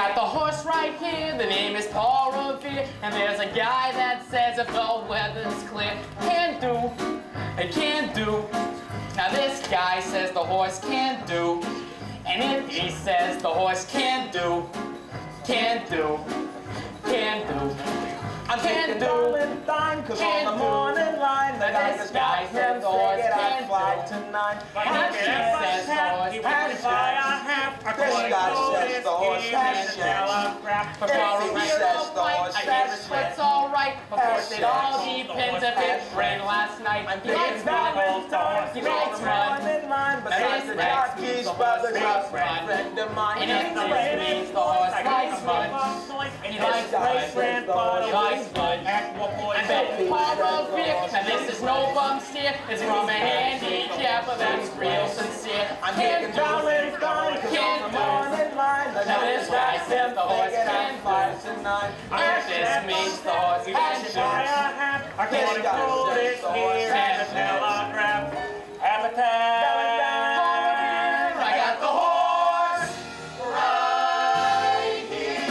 got the horse right here, the name is Paul Revere, and there's a guy that says if the weather's clear, can do, it can do. Now this guy says the horse can do, and if he says the horse can do, can do, can do. I'm taking Valentine, cause on the morning line, the guy just got him figured I'd fly tonight. And she says the horse can fly. This guy says the horse can share. For Paul Revere, I guess it's alright. Of course, it all depends if it rained last night. I'm He likes taking Valentine, he cause on likes the mud. morning line, besides the jockeys, brothers, a friend of mine. And if this means the horse likes mud, he likes mud. He likes mud. And then Paul Revere, and this is no bum steer, is from a handicapper that's real sincere. I'm taking Valentine, cause on the morning line, the Now this guy says the horse can fly do. tonight. And if this means the horse can do. This guy says the horse can Paul Revere, I got the horse right here.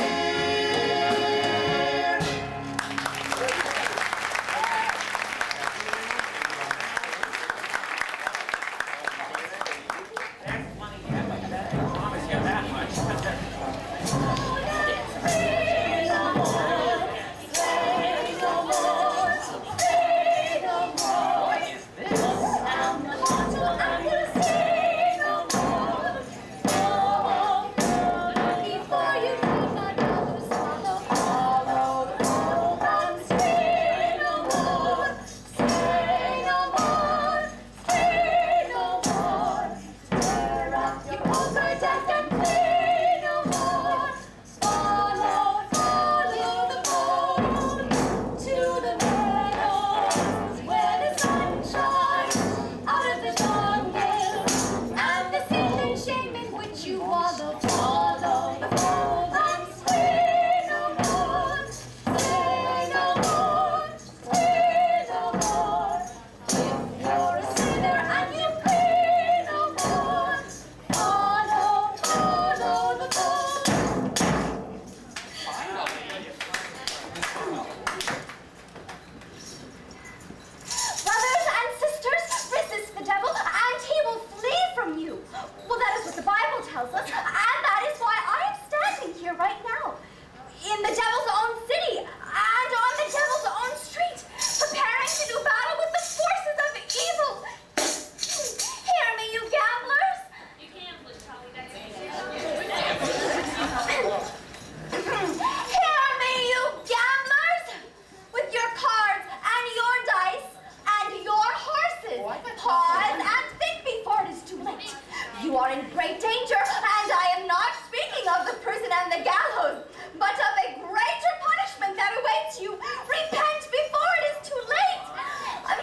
You are in great danger, and I am not speaking of the prison and the gallows, but of a greater punishment that awaits you. Repent before it is too late.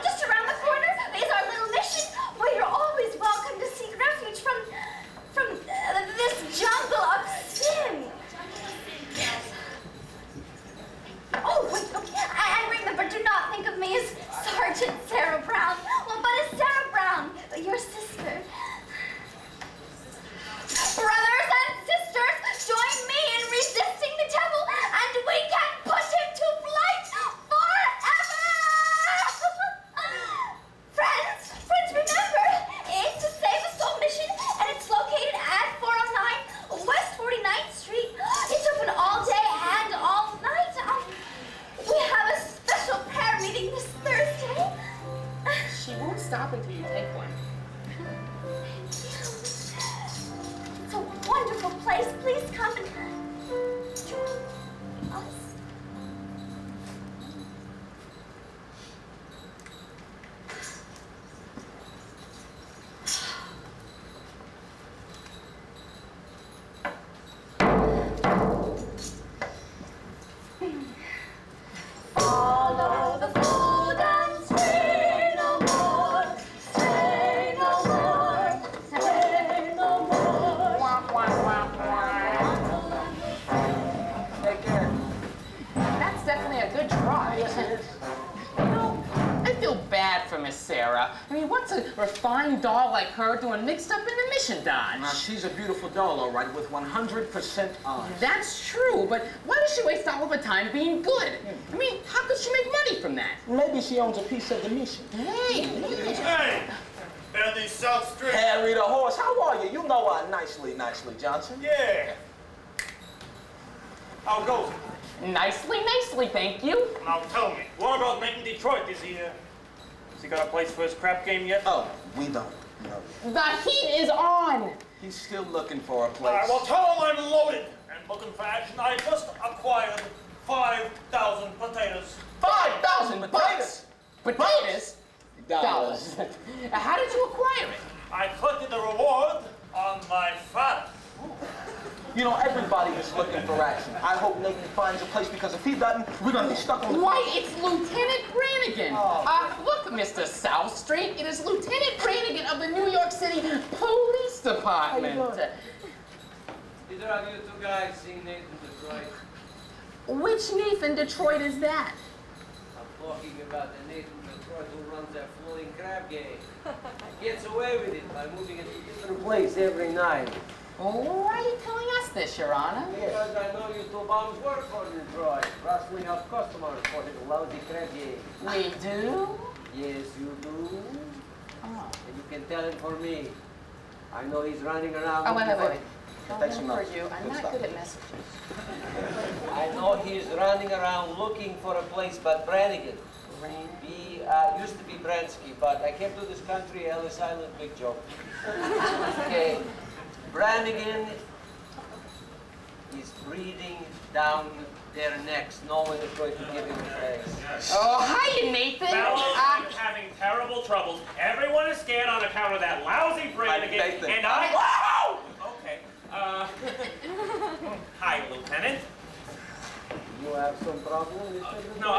Just around the corner is our little mission, where you're always welcome to seek refuge from this jungle of sin. Oh, wait, okay. And remember, do not think of me as Sergeant Sarah Brown, but as Sarah Brown, your sister. Brothers and sisters, join me in resisting the devil, and we can put him to flight forever! Friends, remember, it's a Save a Soul mission, and it's located at 409 West 49th Street. It's open all day and all night. We have a special prayer meeting this Thursday. She won't stop until you take one. It's a wonderful place. Please come and join us. Follow the food and stay no more. Stay no more. Stay no more. Take care. That's definitely a good try. You know, I feel bad for Miss Sarah. I mean, what's a refined doll like her doing mixed up in the transmission dodge. Now, she's a beautiful doll, all right, with 100% eyes. That's true, but why does she waste all of her time being good? I mean, how could she make money from that? Maybe she owns a piece of the mission. Hey! Hey! Bentley South Street. Harry the horse, how are you? You know nicely, Johnson. Yeah. How goes it? Nicely, thank you. Now tell me, what about Nathan Detroit? Is he got a place for his crap game yet? Oh, we don't know. The heat is on! He's still looking for a All place. right, well, tell him I'm loaded and looking for action. I just acquired 5,000 potatoes. 5,000 potatoes! Potatoes? Dollars. How did you acquire it? I collected the reward on my father. You know, everybody is looking for action. I hope Nathan finds a place, because if he doesn't, we're gonna be stuck on the... Why, it's Lieutenant Brannigan. Oh. Look, Mr. South Street, it is Lieutenant Brannigan of the New York City Police Department. How you doing? Either of you two guys seen Nathan Detroit? Which Nathan Detroit is that? I'm talking about the Nathan Detroit who runs that floating crab game. He gets away with it by moving it to a different place every night. Why are you telling us this, Your Honor? Because I know you two bums work for Detroit, rustling up customers for his lousy crab game. We do? Yes, you do. Oh. And you can tell him for me. I know he's running around. Oh, wait. Thanks Don't so for much. you. I'm Good not stuff. good at messages. I know he's running around looking for a place but Brannigan. Used to be Bransky, but I came to this country, Ellis Island, big joke. Okay, Brannigan is breathing down their necks, knowing they're going to give him a place. Oh, hiya, Nathan. Fellows, I'm having terrible troubles. Everyone is scared on account of that lousy Brannigan, Nathan. and I... Whoa! Okay, hi, Lieutenant. You have some problem, Mr. No,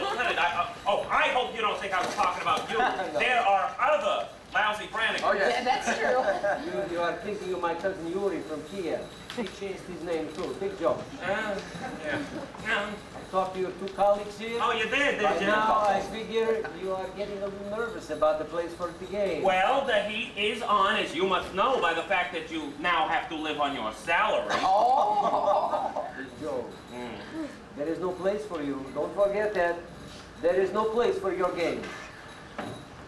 Lieutenant, I hope you don't think I was talking about you. No. There are other lousy Brannigans. Oh, yes. Yeah, that's true. You are thinking of my cousin Yuri from Kiev. He changed his name too. Big joke. Yeah. I talked to your two colleagues here. Oh, you did Right you? now, I figure you are getting a little nervous about the place for the game. Well, the heat is on, as you must know, by the fact that you now have to live on your salary. Oh. Big joke. There is no place for you. Don't forget that. There is no place for your game.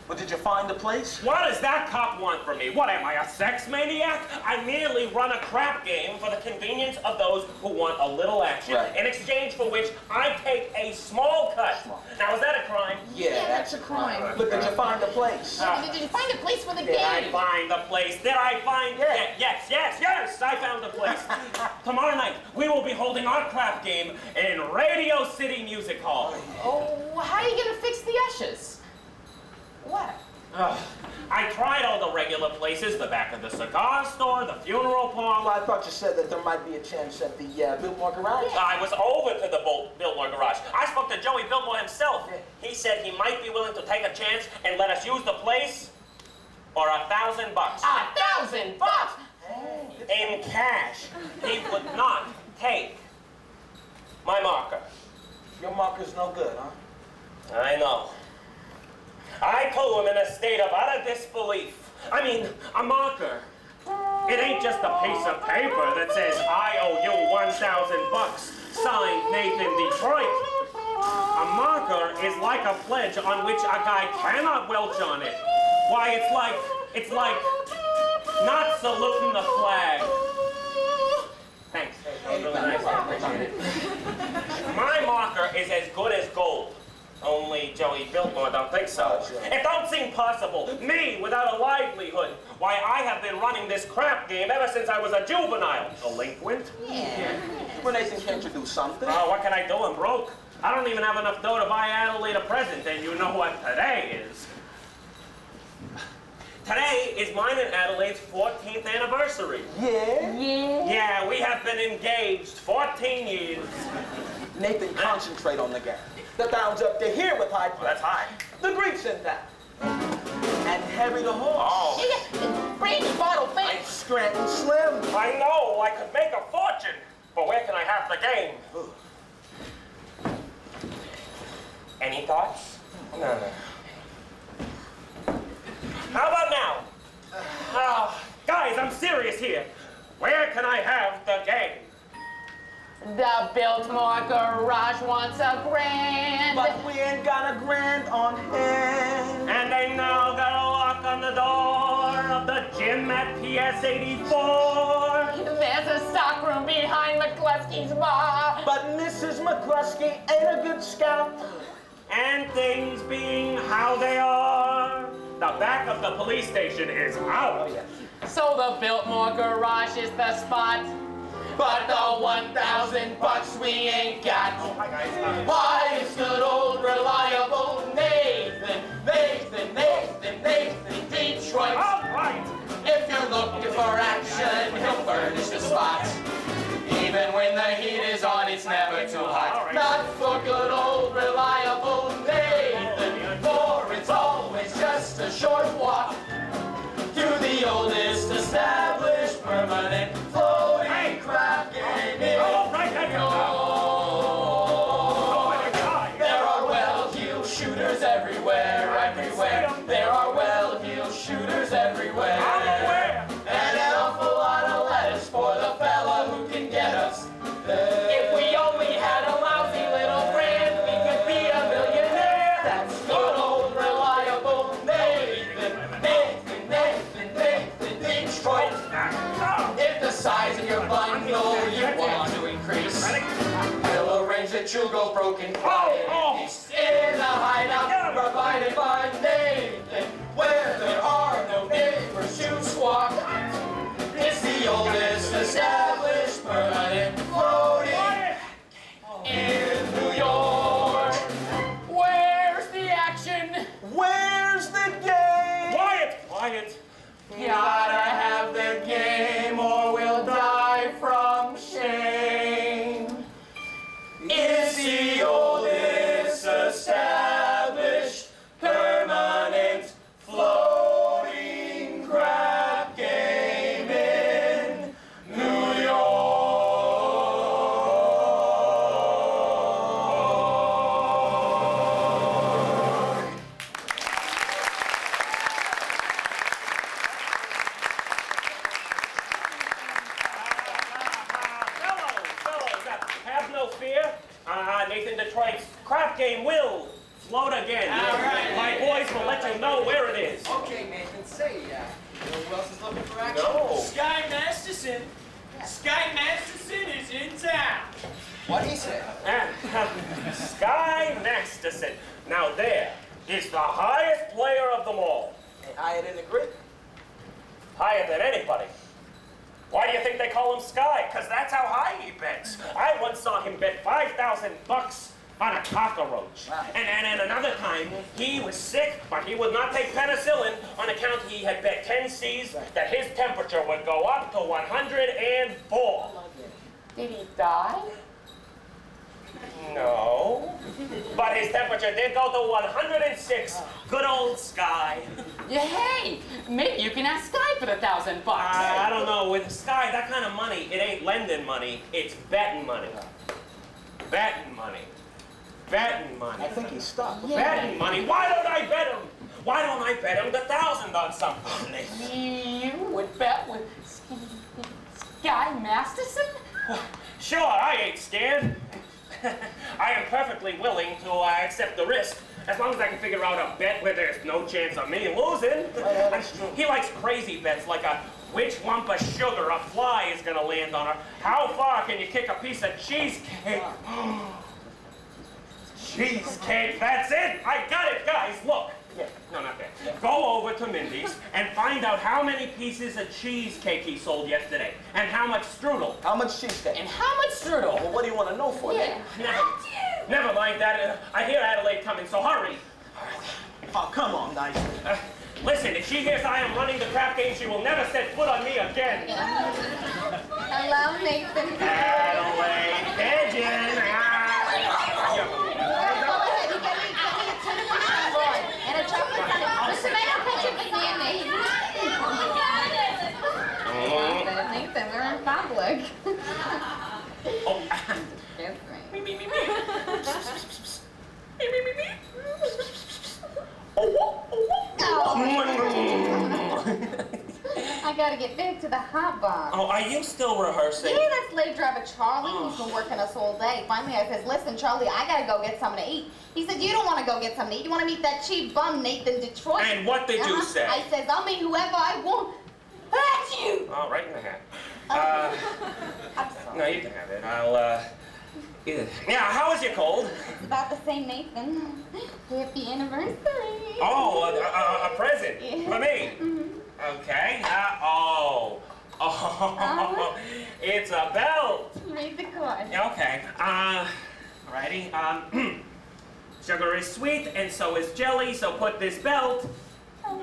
But did you find the place? What does that cop want from me? What, am I a sex maniac? I merely run a crap game for the convenience of those who want a little action, Right. in exchange for which I take a small cut. Now, is that a crime? Yeah, that's a crime. But did you find the place? Did you find a place for the Did I game? find the place? Did I find... Yeah. Yes, I found the place. Tomorrow night, we will be holding our crap game in Radio City Music Hall. Oh, how are you gonna fix the ushers? What? I tried all the regular places, the back of the cigar store, the funeral Well, parlor. I thought you said that there might be a chance at the Biltmore Garage. I was over to the Biltmore Garage. I spoke to Joey Biltmore himself. He said he might be willing to take a chance and let us use the place for $1,000. $1,000 bucks! In cash. He would not take my marker. Your marker's no good, huh? I know. I told him in a state of utter disbelief. I mean, a marker. It ain't just a piece of paper that says, I owe you $1,000, signed Nathan Detroit. A marker is like a pledge on which a guy cannot welch on it. Why, it's like not saluting the flag. Thanks. That was really nice. I appreciate it. My marker is as good as gold. Only Joey Biltmore don't think so. It don't seem possible. Me, without a livelihood. Why, I have been running this crap game ever since I was a juvenile. Delinquent? Well, Nathan, can't you do something? Oh, what can I do? I'm broke. I don't even have enough dough to buy Adelaide a present, and you know what today is. Today is mine and Adelaide's 14th anniversary. Yeah? Yeah, we have been engaged 14 years. Nathan, concentrate on the game. The down's up to here with high Well, that's high. The Greek's in that. And Harry the horse. Oh. Brandy bottle And face! Scranton Slim. I know I could make a fortune, but where can I have the game? Any thoughts? No. How about now? Guys, I'm serious here. Where can I have the game? The Biltmore Garage wants a grand. But we ain't got a grand on hand. And they now got a lock on the door of the gym at PS 84. There's a stockroom behind McCluskey's bar. But Mrs. McCluskey ain't a good scout. And things being how they are, the back of the police station is out. So the Biltmore Garage is the spot. But the 1,000 bucks we ain't got. Why, it's good old reliable Nathan Detroit. All right. If you're looking for action, he'll furnish the spot. Even when the heat is on, it's never too hot. Not for good old reliable Nathan, for it's always just a short walk to the oldest established permanent floating craft game in New York. There are well-heeled shooters everywhere. There are well-heeled shooters everywhere. And an awful lot of letters for the fella who can get us. If we only had a lousy little brand, we could be a millionaire. That's good old reliable Nathan Detroit. If the size of your bundle you want to increase, we'll arrange that you'll go broken quiet in peace. In the hideout provided by Nathan, where there are no neighbors who squawk. It's the oldest established permanent floating in New York. Where's the action? Where's the game? Quiet. Gotta have the game or we'll die from shame. It's the oldest established permanent floating crap game in New York. Fellows, have no fear. Nathan Detroit's crap game will float again. All right. My boys will let you know where it is. Okay, Nathan, say, you know who else is looking for action? No. Sky Masterson. Sky Masterson is in town. What'd he say? Sky Masterson. Now there is the highest player of them all. Higher than the grid. Higher than anybody. Why do you think they call him Sky? Because that's how high he bets. I once saw him bet 5,000 bucks on a cockroach. Wow. And another time, he was sick, but he would not take penicillin on account he had bet 10 C's that his temperature would go up to 104. Did he die? No. But his temperature did go to 106. Good old Sky. Yeah, hey, maybe you can ask Sky for the 1,000 bucks. I don't know. With Sky, that kind of money, it ain't lending money. It's betting money. Betting money. Betting money. I think he's stuck. Betting money. Why don't I bet him? Why don't I bet him the 1,000 on something? You would bet with Sky Masterson? Sure, I ain't scared. I am perfectly willing to accept the risk, as long as I can figure out a bet where there's no chance of me losing. That's true. He likes crazy bets, like which lump of sugar a fly is gonna land on her. How far can you kick a piece of cheesecake? Cheesecake, that's it! I got it, guys, look. No, not that. Go over to Mindy's and find out how many pieces of cheesecake he sold yesterday, and how much strudel. How much cheesecake? And how much strudel? Well, what do you want to know for? Yeah. Never mind that. I hear Adelaide coming, so hurry. Oh, come on, nice. Listen, if she hears I am running the crap game, she will never set foot on me again. Hello, Nathan. Adelaide, pigeon. And a chocolate sundae. The tomato ketchup is mayonnaise. Nathan, we're in public. Oh. That's right. I gotta get get back to the hot box. Oh, are you still rehearsing? Yeah, that's late driver Charlie. He's been working us all day. Finally, I says, listen, Charlie, I gotta go get something to eat. He said, you don't want to go get something to eat. You want to meet that cheap bum, Nathan Detroit. And what did you say? I says, I'll meet whoever I want. That's you. Oh, right in the hat. I'm sorry. No, you can have it. I'll, yeah, how was your cold? It's about the same, Nathan. Happy anniversary. Oh, a present Yeah. for me. Okay. It's a belt. Read the card. Okay. Alrighty. Sugar is sweet, and so is jelly. So put this belt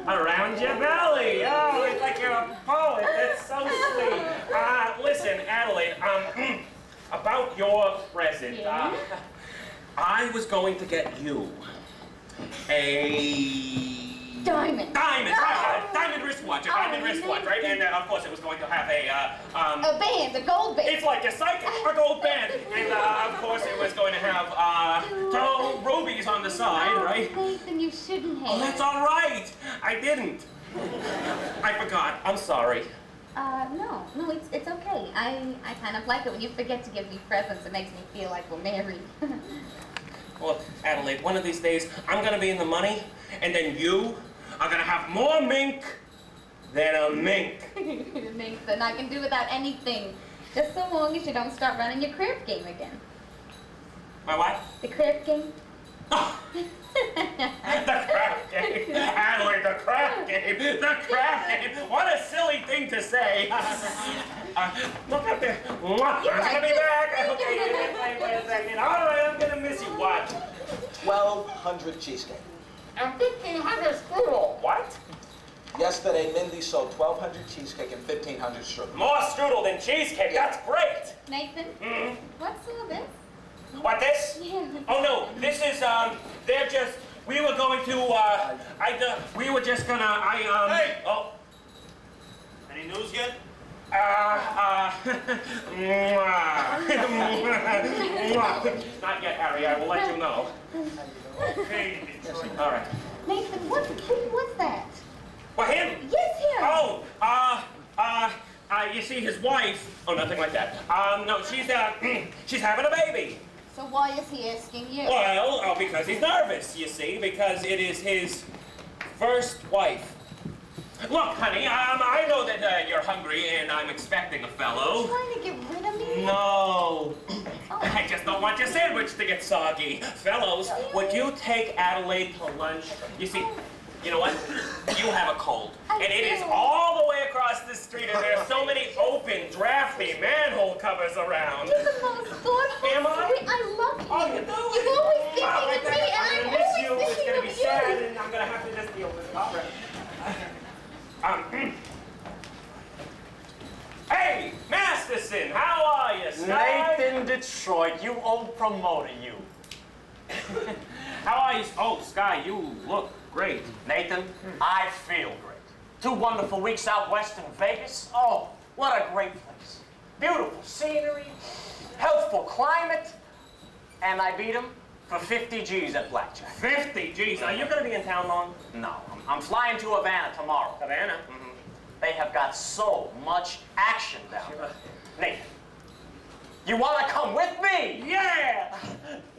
around your belly. Oh, it's like you're a poet. That's so sweet. Listen, Adelaide. About your present. Yeah? I was going to get you a Diamond. diamond wristwatch, right? And of course, it was going to have A band, a gold band. it's like a psychic, a gold band, and of course, it was going to have two rubies on the side, right? Nathan, you shouldn't have. Oh, that's all right. I didn't. I forgot. I'm sorry. No, it's okay. I kind of like it when you forget to give me presents. It makes me feel like we're married. Well, Adelaide, one of these days, I'm gonna be in the money, and then you are gonna have more mink than a mink. Nathan, I can do without anything. Just so long as you don't start running your crib game again. My what? The crib game? Oh. The crap game. Adelaide, the crap game. The crap game. What a silly thing to say. Look up there. I'm gonna be back. Okay, wait a second. All right, I'm gonna miss you. What? 1,200 cheesecake. And 1,500 strudel. What? Yesterday, Mindy sold 1,200 cheesecake and 1,500 strudel. More strudel than cheesecake. That's great. Nathan, what's all this? What, this? Yeah. Oh, no. This is, they're just, we were going to, we were just gonna, Hey! Oh. Any news yet? Not yet, Harry. I will let you know. Okay, Detroit. All right. Nathan, what's that? Well, him? Yes, him. Oh, you see, his wife. Oh, nothing like that. No, she's having a baby. So why is he asking you? Well, because he's nervous, you see, because it is his first wife. Look, honey, I know that you're hungry and I'm expecting a fellow. Trying to get rid of me? No. I just don't want your sandwich to get soggy. Fellows, would you take Adelaide to lunch? You see, you know what? You have a cold. And it is all the way across the street, and there's so many open, drafty manhole covers around. You're the most thoughtful. Am I? I love you. Oh, you do? You're always thinking Wow, of me, and I'm I'm gonna miss you. always It's thinking gonna be of sad, you. and I'm gonna have to just deal with it. All right. Hey, Masterson, how are you, Sky? Nathan Detroit, you old promoter, you. How are you? Oh, Sky, you look great. Nathan, I feel great. 2 wonderful weeks out west in Vegas. Oh, what a great place. Beautiful scenery, healthful climate, and I beat him for 50 G's at blackjack. 50, geez. Are you gonna be in town long? No, I'm flying to Havana tomorrow. Havana? They have got so much action down there. Nathan, you want to come with me? Yeah!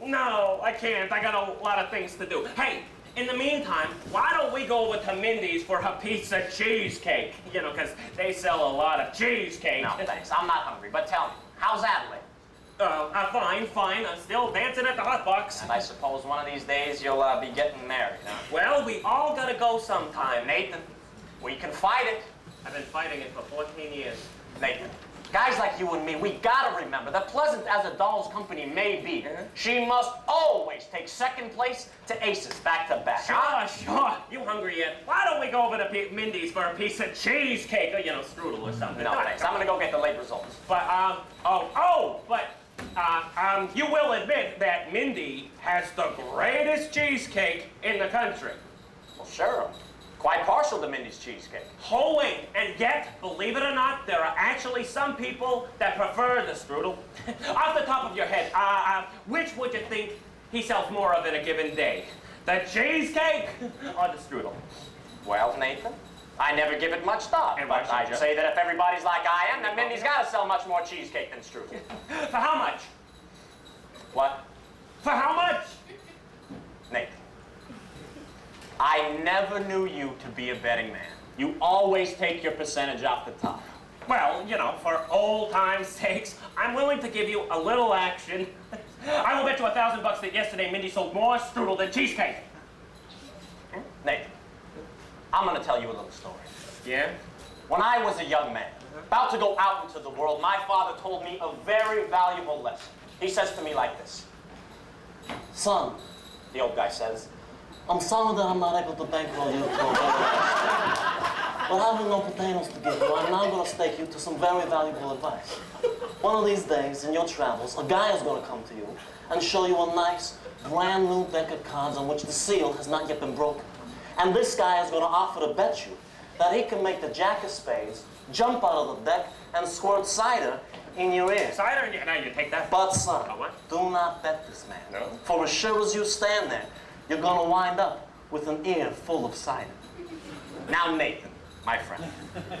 No, I can't. I got a lot of things to do. Hey, in the meantime, why don't we go over to Mindy's for a piece of cheesecake? You know, because they sell a lot of cheesecake. No, thanks. I'm not hungry. But tell me, how's Adelaide? Fine. I'm still dancing at the hot box. And I suppose one of these days you'll be getting married, huh? Well, we all gotta go sometime. Nathan, we can fight it. I've been fighting it for 14 years. Nathan, guys like you and me, we gotta remember that pleasant as a doll's company may be, she must always take second place to aces back to back. Sure. You hungry yet? Why don't we go over to Mindy's for a piece of cheesecake, or, you know, strudel or something? No, thanks. I'm gonna go get the late results. But, you will admit that Mindy has the greatest cheesecake in the country. Well, sure. Quite partial to Mindy's cheesecake. Oh, wait, and yet, believe it or not, there are actually some people that prefer the strudel. Off the top of your head, which would you think he sells more of in a given day? The cheesecake or the strudel? Well, Nathan, I never give it much thought, And why but should I'd you? say that if everybody's like I am, then Mindy's got to sell much more cheesecake than strudel. For how much? What? For how much? Nathan, I never knew you to be a betting man. You always take your percentage off the top. Well, you know, for old time's sakes, I'm willing to give you a little action. I will bet you $1,000 that yesterday Mindy sold more strudel than cheesecake. Nathan, I'm going to tell you a little story. Yeah? When I was a young man, about to go out into the world, my father told me a very valuable lesson. He says to me like this. Son, the old guy says, I'm sorry that I'm not able to bankroll you to a better life. But having no potatoes to give you, I'm now going to stake you to some very valuable advice. One of these days, in your travels, a guy is going to come to you and show you a nice, brand new deck of cards on which the seal has not yet been broken. And this guy is going to offer to bet you that he can make the jack of spades jump out of the deck and squirt cider in your ear. Cider? Yeah, now you take that. But son, Oh, what? do not bet this man. No? For as sure as you stand there, you're going to wind up with an ear full of cider. Now, Nathan, my friend,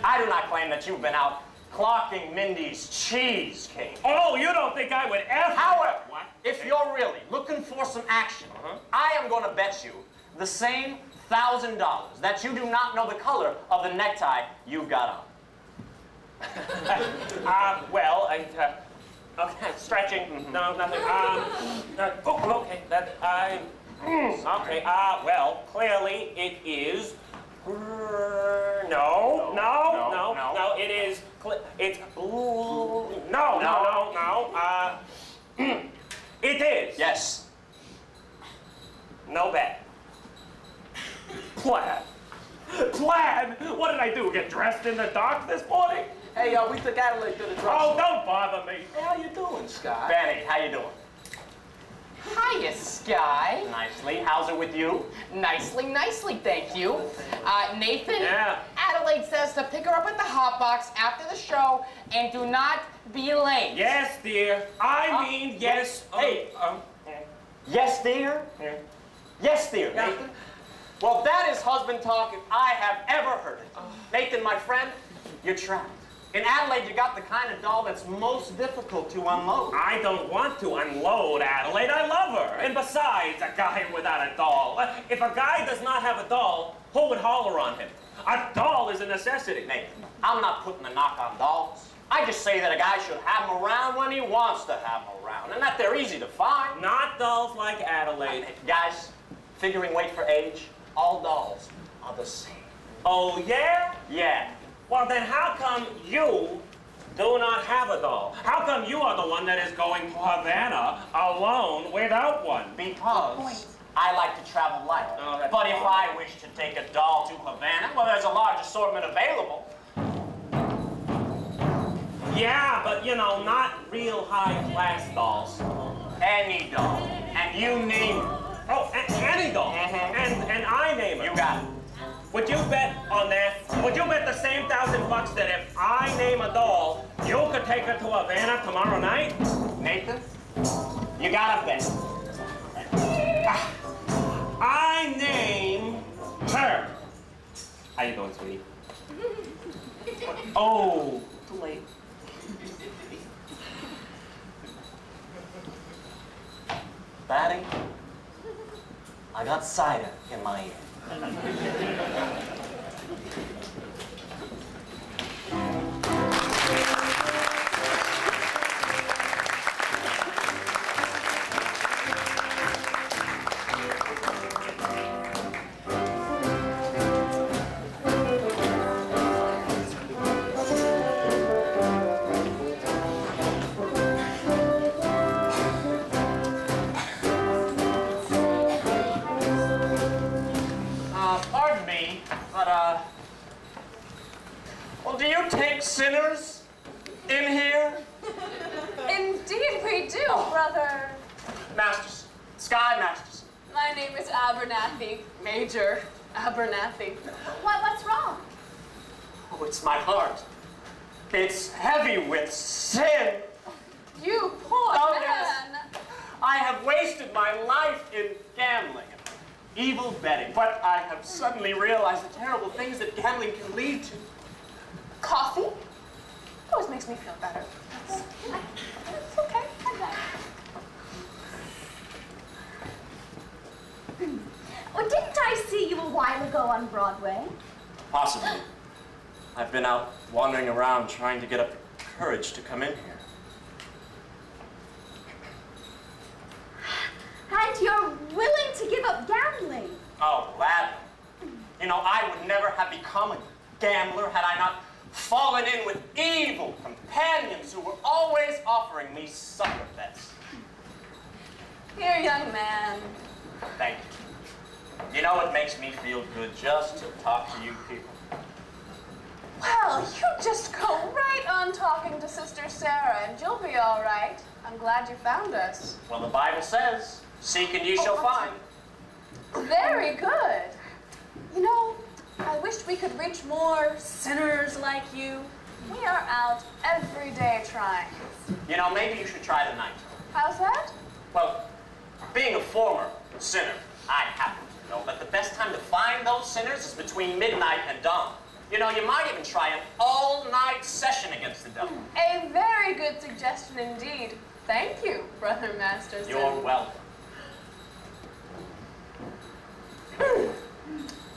I do not claim that you've been out clocking Mindy's cheesecake. Oh, you don't think I would ever? However, What? if you're really looking for some action, I am going to bet you the same $1,000 that you do not know the color of the necktie you've got on. Well, okay, stretching. No, nothing. Oh, okay, that, okay, well, clearly it is, no, it is, it's, no, it is. Yes. No bet. Plaid. Plaid? What did I do, get dressed in the dark this morning? Hey, we took Adelaide to the drug Oh, store. don't bother me. Hey, how you doing, Scott? Benny, how you doing? Hiya, Sky. Nicely. How's it with you? Nicely, thank you. Nathan, Yeah. Adelaide says to pick her up at the hot box after the show and do not be late. Yes, dear. I mean, yes. Hey. Yes, dear? Yeah. Yes, dear, Yeah. Nathan. Well, that is husband talk if I have ever heard it. Nathan, my friend, you're trapped. In Adelaide, you got the kind of doll that's most difficult to unload. I don't want to unload Adelaide. I love her. And besides, a guy without a doll. If a guy does not have a doll, who would holler on him? A doll is a necessity. Nathan, I'm not putting a knock on dolls. I just say that a guy should have them around when he wants to have them around, and that they're easy to find. Not dolls like Adelaide. Guys, figuring weight for age, all dolls are the same. Oh, yeah? Yeah. Well, then how come you do not have a doll? How come you are the one that is going to Havana alone without one? Because I like to travel light. Oh, that's But if fine. I wish to take a doll to Havana, well, there's a large assortment available. Yeah, but you know, not real high-class dolls. Any doll. And you name it. Oh, any doll. And I name it. You got it. Would you bet on that? Would you bet the same $1,000 that if I name a doll, you could take her to Havana tomorrow night? Nathan, you got a bet. I name her. How you doing, sweetie? Oh, too late. Batty, I got cider in my ear. Pardon me, but, well, do you take sinners in here? Indeed we do, brother. Masters, Sky Masters. My name is Abernathy, Major Abernathy. What's wrong? Oh, it's my heart. It's heavy with sin. You poor Oh, man. yes. I have wasted my life in gambling. evil betting. But I have suddenly realized the terrible things that gambling can lead to. Coffee? It always makes me feel better. It's okay. I got it. Oh, didn't I see you a while ago on Broadway? Possibly. I've been out wandering around trying to get up the courage to come in here. And you're willing to give up gambling? Oh, gladly. You know, I would never have become a gambler had I not fallen in with evil companions who were always offering me sucker bets. Here, young man. Thank you. You know, it makes me feel good just to talk to you people. Well, you just go right on talking to Sister Sarah, and you'll be all right. I'm glad you found us. Well, the Bible says, seek and ye shall find. Very good. You know, I wish we could reach more sinners like you. We are out every day trying. You know, maybe you should try tonight. How's that? Well, being a former sinner, I happen to know that the best time to find those sinners is between midnight and dawn. You know, you might even try an all-night session against the devil. A very good suggestion indeed. Thank you, Brother Masterson. You're welcome.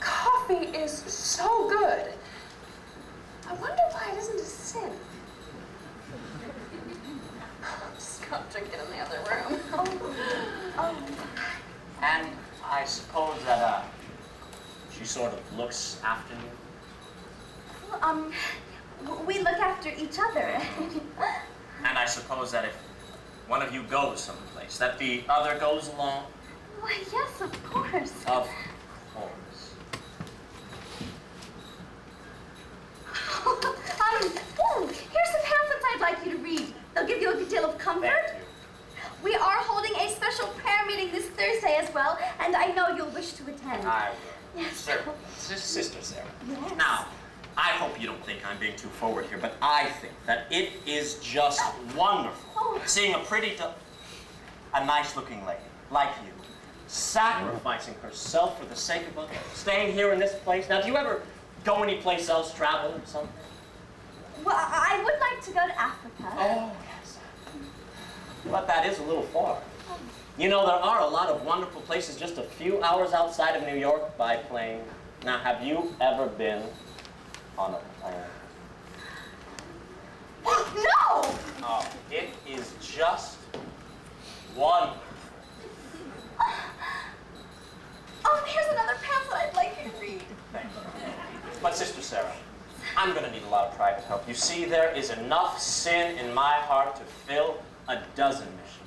Coffee is so good. I wonder why it isn't a sin. Just go drink it in the other room. Oh. And I suppose that, she sort of looks after you. We look after each other. And I suppose that if one of you goes someplace, that the other goes along? Why, yes, of course. Of course. Here's some pamphlets I'd like you to read. They'll give you a good deal of comfort. Thank you. We are holding a special prayer meeting this Thursday as well, and I know you'll wish to attend. I will. Yes. Sir, Sister Sarah. Yes. Now, I hope you don't think I'm being too forward here, but I think that it is just wonderful seeing a nice-looking lady like you sacrificing herself for the sake of others, staying here in this place. Now, do you ever go anyplace else, travel or something? Well, I would like to go to Africa. Oh, yes. But that is a little far. You know, there are a lot of wonderful places just a few hours outside of New York by plane. Now, have you ever been on a plane? No! Oh, it is just wonderful. Oh, and here's another pamphlet I'd like you to read. Thank you. But Sister Sarah, I'm going to need a lot of private help. You see, there is enough sin in my heart to fill a dozen missions.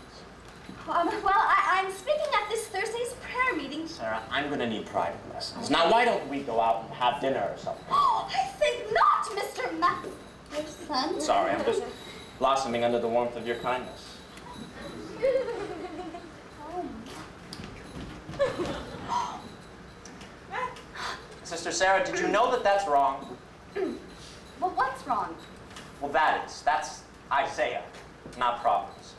Well, I'm speaking at this Thursday's prayer meeting. Sarah, I'm going to need private lessons. Now, why don't we go out and have dinner or something? Oh, I think not, Mr. Masterson. Sorry, I'm just blossoming under the warmth of your kindness. Sister Sarah, did you know that that's wrong? Well, what's wrong? Well, that's Isaiah, not Proverbs.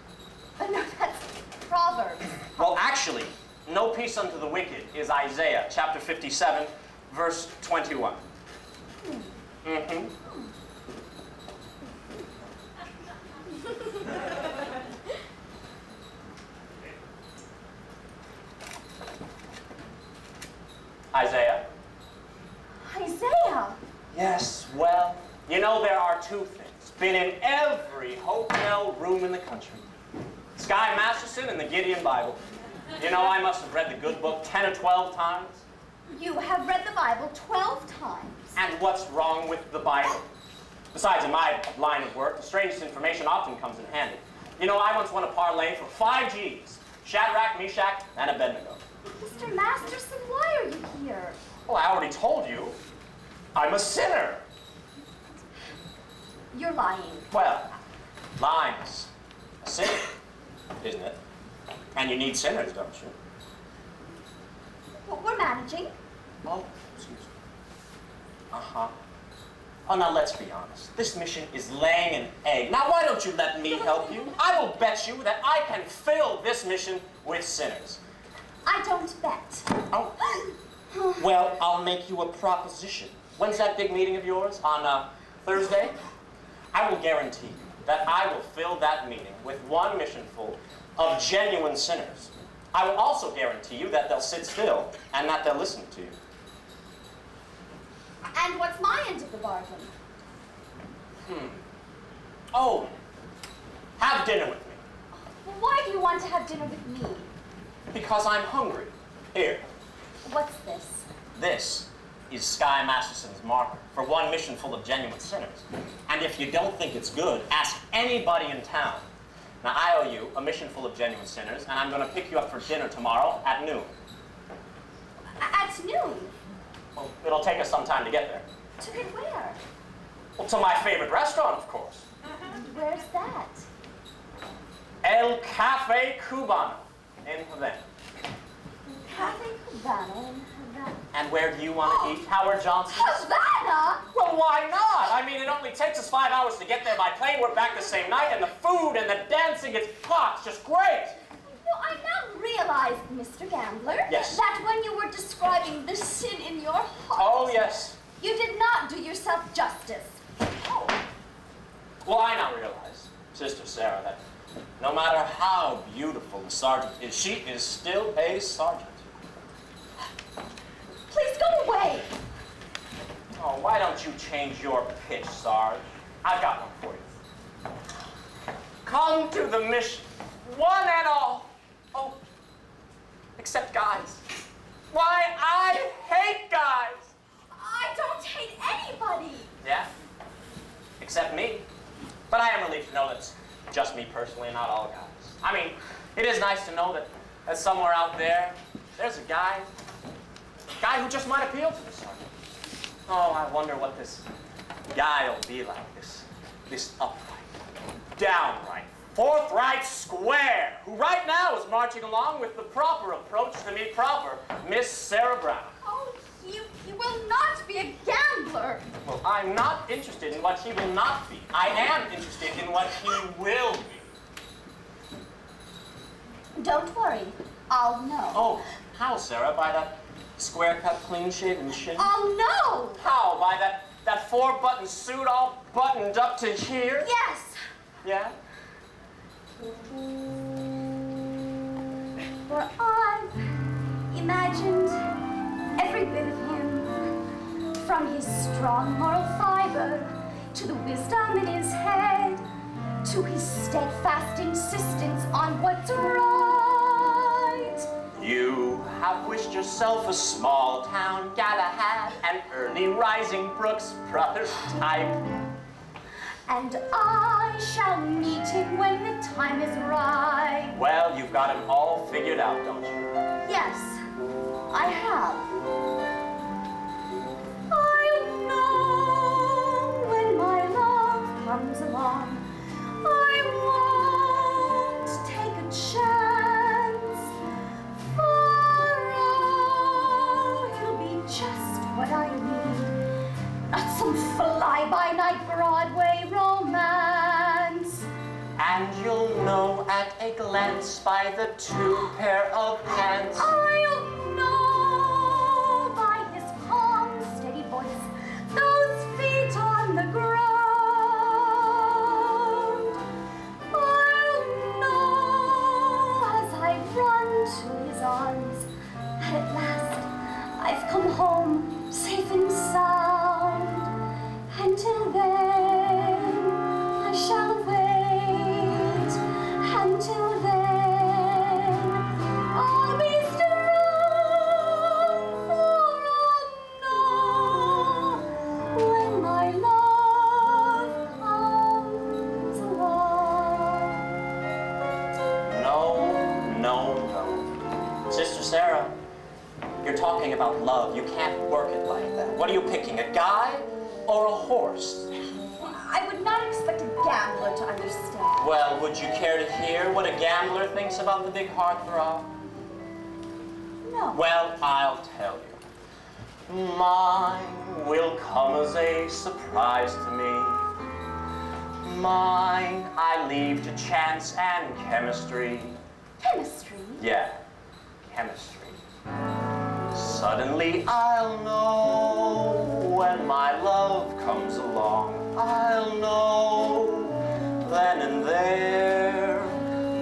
No, that's Proverbs. Well, actually, no peace unto the wicked is Isaiah, chapter 57, verse 21. Mm-hmm. Isaiah? Isaiah? Yes, well, you know there are two things. Been in every hotel room in the country. Sky Masterson and the Gideon Bible. You know, I must have read the good book 10 or 12 times. You have read the Bible 12 times. And what's wrong with the Bible? Besides, in my line of work, the strangest information often comes in handy. You know, I once won a parlay for 5 G's. Shadrach, Meshach, and Abednego. Mr. Masterson, why are you here? Well, I already told you. I'm a sinner. You're lying. Well, lying's a sin, isn't it? And you need sinners, don't you? Well, we're managing. Oh, excuse me. Uh-huh. Oh, now let's be honest. This mission is laying an egg. Now, why don't you let me help you? I will bet you that I can fill this mission with sinners. I don't bet. Oh. Well, I'll make you a proposition. When's that big meeting of yours? On Thursday? I will guarantee you that I will fill that meeting with one missionful of genuine sinners. I will also guarantee you that they'll sit still and that they'll listen to you. And what's my end of the bargain? Oh, have dinner with me. Well, why do you want to have dinner with me? Because I'm hungry. Here, What's this? this is Sky Masterson's marker for one mission full of genuine sinners. And if you don't think it's good, ask anybody in town. Now, I owe you a mission full of genuine sinners, and I'm going to pick you up for dinner tomorrow at noon. At noon? Well, it'll take us some time to get there. To get where? Well, to my favorite restaurant, of course. And where's that? El Cafe Cubano in Havana. Cafe Cubano in Havana. And where do you want to eat, Howard Johnson? Havana? Well, why not? I mean, it only takes us 5 hours to get there by plane. We're back the same night, and the food and the dancing, it's just great. No, I now realize, Mr. Gambler, Yes. that when you were describing the sin in your heart, Oh, yes. you did not do yourself justice. Oh. Well, I now realize, Sister Sarah, that no matter how beautiful the sergeant is, she is still a sergeant. Please go away. Oh, why don't you change your pitch, Sarge? I've got one for you. Come to the mission, one and all. Oh, except guys. Why, I hate guys. I don't hate anybody. Yeah? Except me. But I am relieved to know that it's just me personally and not all guys. I mean, it is nice to know that somewhere out there, there's a guy who just might appeal to the sergeant. Oh, I wonder what this guy will be like, this upright, downright, forthright square, who right now is marching along with the proper approach to me proper, Miss Sarah Brown. Oh, you will not be a gambler. Well, I'm not interested in what he will not be. I am interested in what he will be. Don't worry, I'll know. Oh, how, Sarah? By that square-cut, clean-shaven chin? I'll know. How? By that four-button suit all buttoned up to here? Yes. Yeah? For I've imagined every bit of him, from his strong moral fiber to the wisdom in his head, to his steadfast insistence on what's right. You have wished yourself a small-town Galahad, an early rising Brooks Brothers type. And I shall meet him when the time is right. Well, you've got him all figured out, don't you? Yes, I have. I'll know when my love comes along. I won't take a chance, for oh, it'll be just what I need. Not some fly-by-night Broadway romance. And you'll know at a glance by the two pair of hands. I'll know by his calm, steady voice, those feet on the ground. I'll know as I run to his arms that at last I've come home safe and sound. Until then, I shall wait. Until then, I'll be strong, for I'll know when my love comes along. No. Sister Sarah, you're talking about love. You can't work it like that. What are you picking, a guy or a horse? I would not expect a gambler to understand. Well, would you care to hear what a gambler thinks about the big heartthrob? No. Well, I'll tell you. Mine will come as a surprise to me. Mine I leave to chance and chemistry. Chemistry? Yeah. chemistry. Suddenly I'll know when my love comes along. I'll know then and there.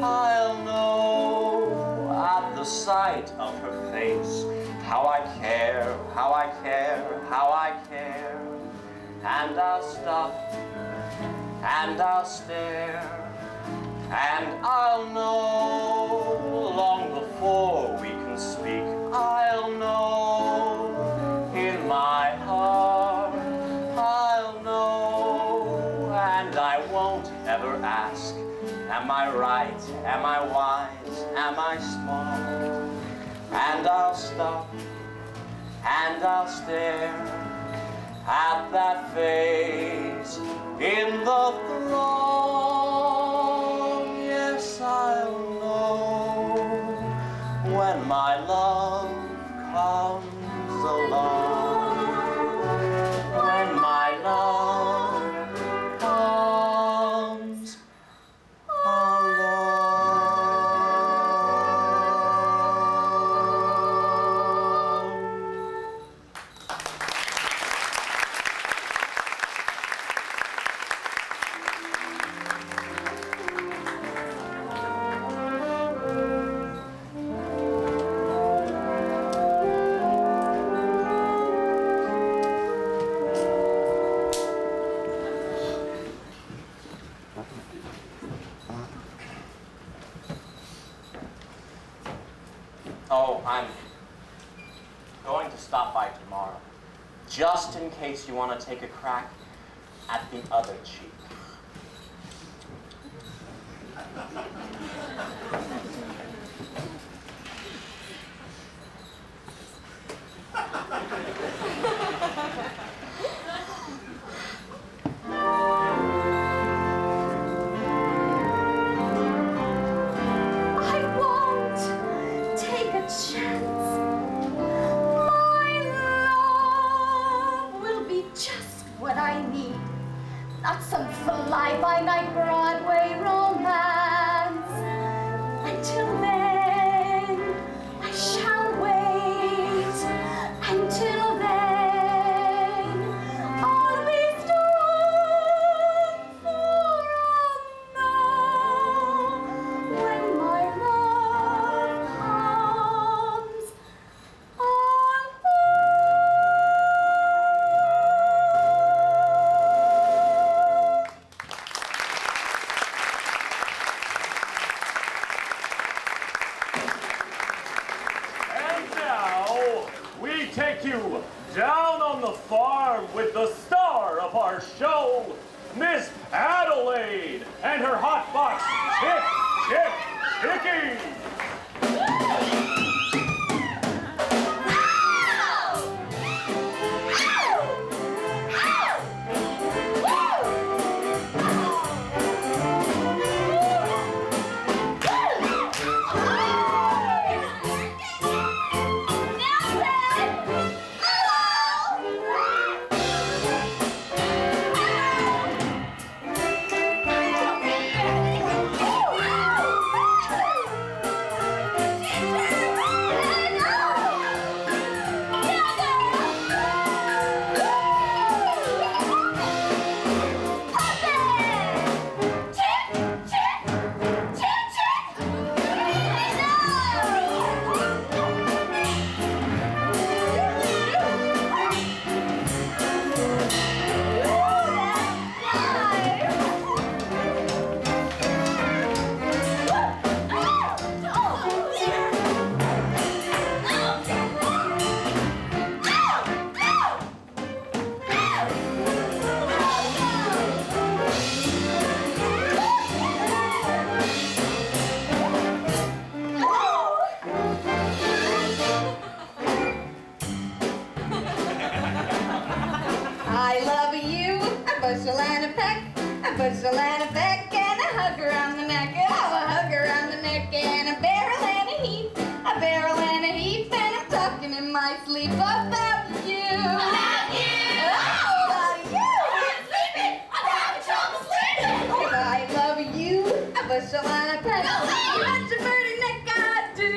I'll know at the sight of her face how I care, how I care, how I care. And I'll stop and I'll stare, and I'll know long before we can speak. I'll know in my heart, I'll know, and I won't ever ask, am I right, am I wise, am I smart? And I'll stop and I'll stare at that face in the throng. Yes, I'll know when my love comes along. When my love comes along. Oh, I'm going to stop by tomorrow, just in case you want to take a crack at the other cheek. Not some fly-by-night Broadway romance. Until then, I shall wait. Until then, I'll be strong for unknown. When my love comes take you down on the farm with the star of our show, Miss Adelaide, and her hot box, Chicky. bushel and a peck and a hug around the neck. Oh, a hug around the neck and a barrel and a heap. A barrel and a heap, and I'm talking in my sleep about you. About you! Oh, about you! I'm sleeping! I'm having trouble sleeping! 'Cause I love you, a bushel and a peck. Go on! Such a pretty neck I do.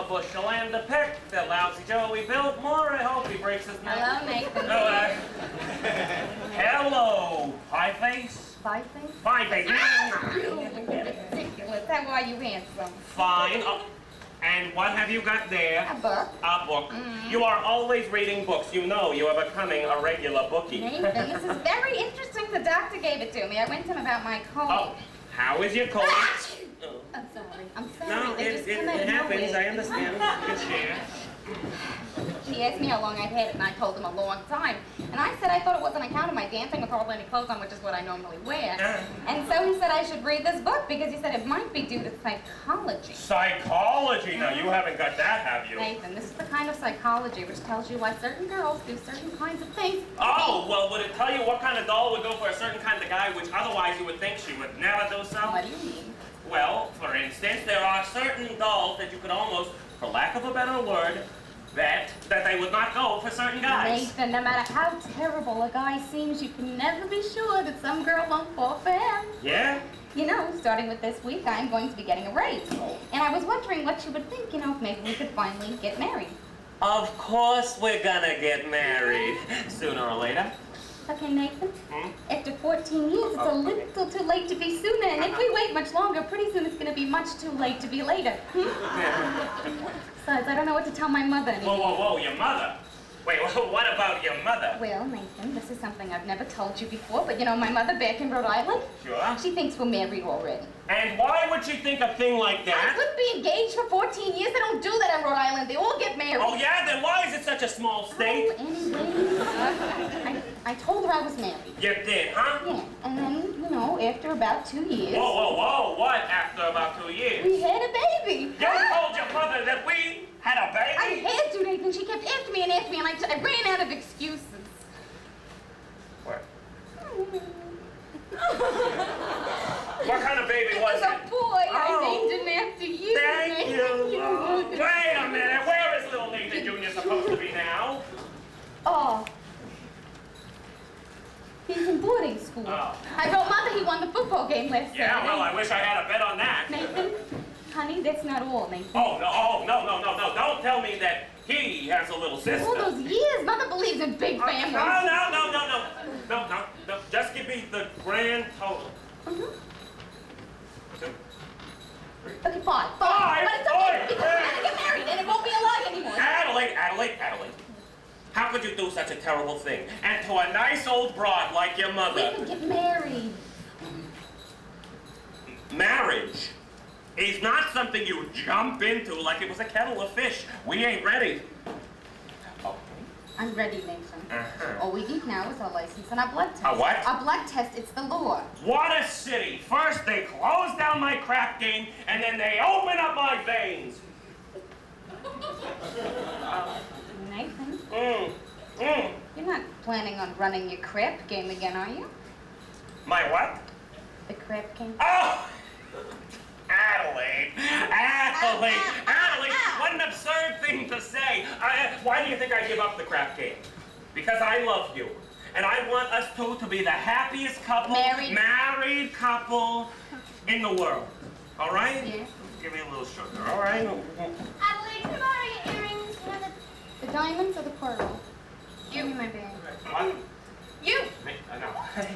a bushel and a pick. The lousy Joey built more. I hope he breaks his neck. Hello, Nathan. Hello, Pie Face. Pie Face? Pie Face. Ridiculous. How are you, handsome? Fine. And what have you got there? A book. A book. You are always reading books. You know you are becoming a regular bookie. Nathan, this is very interesting. The doctor gave it to me. I went to him about my cold. Oh, how is your cold? I'm sorry. I'm sorry. No, They just come out it of happens. nowhere. I understand. You can share. He asked me how long I'd had it, and I told him a long time. And I said I thought it was on account of my dancing with hardly any clothes on, which is what I normally wear. And so he said I should read this book because he said it might be due to psychology. Psychology? Now, you haven't got that, have you? Nathan, this is the kind of psychology which tells you why certain girls do certain kinds of things. Oh, well, would it tell you what kind of doll would go for a certain kind of guy, which otherwise you would think she would never do so? What do you mean? Well, for instance, there are certain dolls that you could almost, for lack of a better word, bet that they would not go for certain guys. Nathan, no matter how terrible a guy seems, you can never be sure that some girl won't fall for him. Yeah? You know, starting with this week, I'm going to be getting a raise. And I was wondering what you would think, you know, if maybe we could finally get married. Of course we're gonna get married, sooner or later. Okay, Nathan, after 14 years, it's a little too late to be sooner. And if we wait much longer, pretty soon it's going to be much too late to be later. Besides, I don't know what to tell my mother anymore. Whoa, your mother? Wait, what about your mother? Well, Nathan, this is something I've never told you before, but you know my mother back in Rhode Island? Sure. She thinks we're married already. And why would she think a thing like I that? couldn't be engaged for 14 years. They don't do that in Rhode Island. They all get married. Oh, yeah? Then why is it such a small state? Oh, anyway, I told her I was married. You did, huh? Yeah, and then, you know, after about 2 years... Whoa, what after about 2 years? We had a baby. You told your mother that we had a baby? I had to, Nathan. She kept after me, and I ran out of excuses. What? What kind of baby was It was it? a boy. Oh. I named him after you. Thank you. Nathan. Wait a minute. Where is little Nathan Jr. supposed to be now? Oh. He's in boarding school. Oh. I wrote Mother he won the football game last Yeah, Saturday. well, I wish I had a bet on that. Nathan, honey, that's not all, Nathan. Oh, no. Don't tell me that he has a little sister. All those years, Mother believes in big families. No. Just give me the grand total. Okay, five. Five? But it's okay, Five. because we're gonna get married, and it won't be a lie anymore. Adelaide. How could you do such a terrible thing? And to a nice old broad like your We mother. could get married. Marriage is not something you jump into like it was a kettle of fish. We ain't ready. Okay. I'm ready, Nathan. Uh-huh. All we need now is our license and our blood test. A what? A blood test, it's the law. What a city! First they close down my crap game, and then they open up my veins. Nathan, Mm. you're not planning on running your crap game again, are you? My what? The crap game? Oh! Adelaide, what an absurd thing to say. Why do you think I give up the crap game? Because I love you. And I want us two to be the happiest couple, married couple in the world. All right? Yeah. Give me a little sugar, all right? Adelaide, can I borrow your earrings? The diamonds or the pearl? Give me my bag. What? You! Me? No. I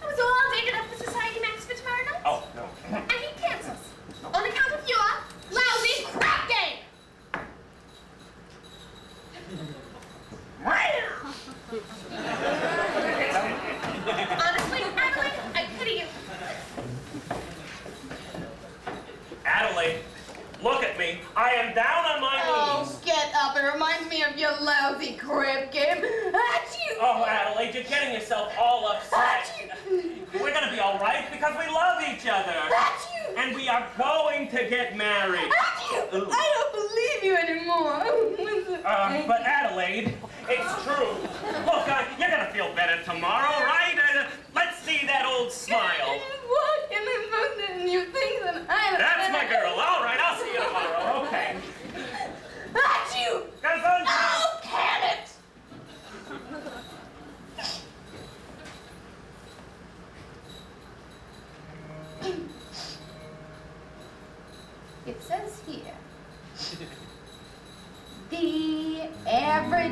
was all dated up for Society Max for tomorrow night. Oh, no. And he cancels. On account of your lousy crap game! Honestly, Adelaide, I pity you. Adelaide, look at me. I am down on my Oh, knees. get up. It reminds me of your lousy crap game. Achoo! Oh, Adelaide, you're getting yourself all upset. We're gonna be all right because we love each other. Achoo! And we are going to get married. Achoo! Ooh. I don't believe you anymore. But Adelaide, it's true. Look, you're gonna feel better tomorrow, right? Let's see that old smile. That's my girl. All right, I'll see you tomorrow. Okay. Achoo! Oh, can it! It says here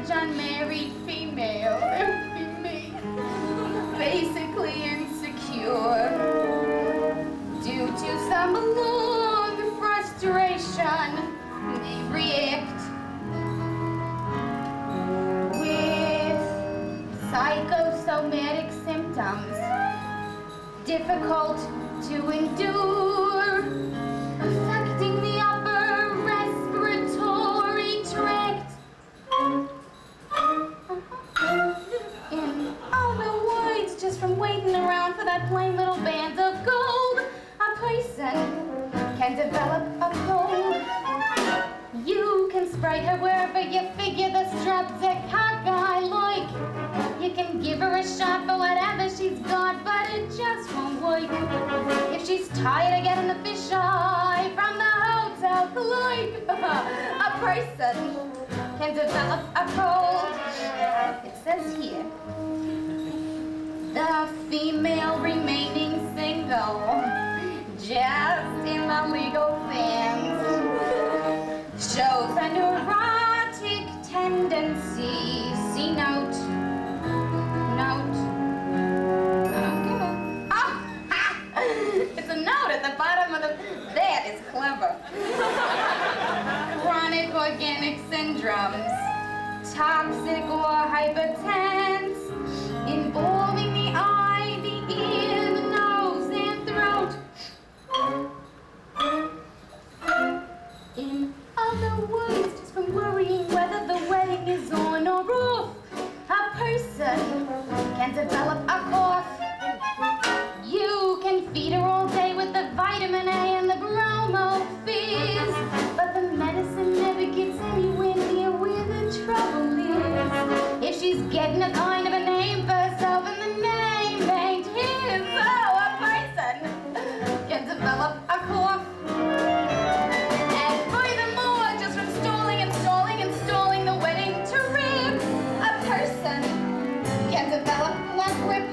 average unmarried female, it would be me. Basically insecure. Due to some long frustration, may react with psychosomatic symptoms difficult to endure, affecting the upper respiratory tract. In other words, just from waiting around for that plain little band of gold, a person can develop a cold. You can spray her wherever you figure the strap's a cockeye like. You can give her a shot for whatever she's got, but it just won't work. If she's tired of getting the fisheye from the hotel clerk, a person can develop a cold. It says here, the female remaining single, just in the legal sense, shows a neurotic tendency. See note. It's a note at the bottom of the... That is clever. Chronic organic syndromes, toxic or hypertense, involving the eye, the ear, the nose, and throat. In other words, just from worrying whether the wedding is on or off, a person can develop a cough. You can feed her all day with the vitamin A and the bromo fizz, but the medicine never gets anywhere near where the trouble is. If she's getting a kind of a name for herself and the name ain't his, so a person can develop a cough. And furthermore, just from stalling the wedding trip, a person can develop a grip.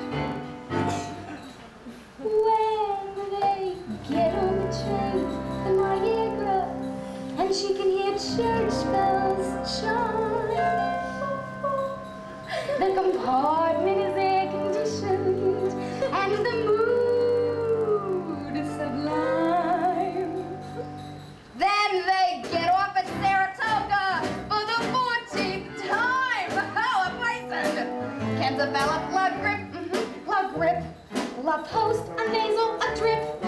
When they get on the train, the Niagara, and she can hear church bells chime. The compartment is air conditioned, and the mood is sublime. Then they get off at Saratoga for the 14th time. Oh, a person can develop lung grip, La post, a nasal, a drip,